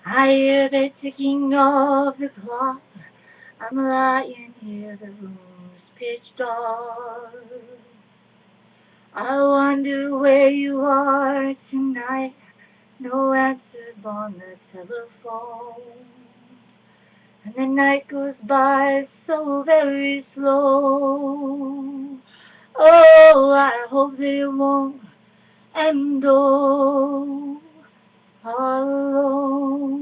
I hear the ticking of the clock. I'm lying here, the room's pitch dark. I wonder where you are tonight. No answer on the telephone. And the night goes by so very slow. Oh, I hope they won't end all alone.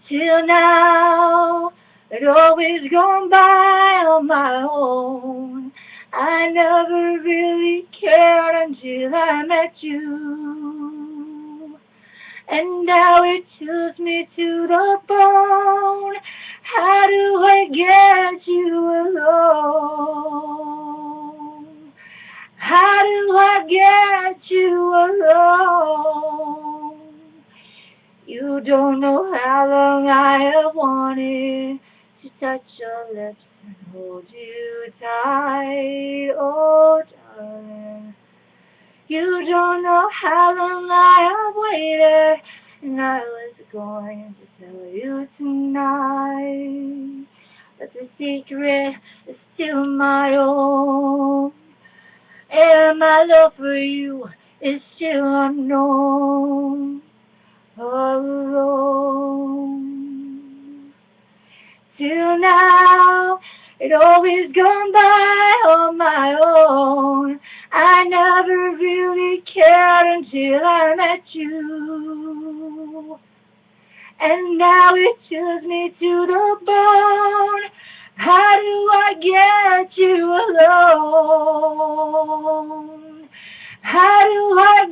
Till now, I'd always gone by on my own. I never really cared until I met you. And now it chills me to the bone. How do I get you alone? How do I get you alone? You don't know how long I have wanted to touch your lips and hold you tight, oh darling. You don't know how long I have waited, and I was going to tell you tonight, but the secret is still my own, and my love for you is still unknown. Alone. Till now, it always gone by on my own. I never really cared until I met you. And now it chills me to the bone. How do I get you alone? How do I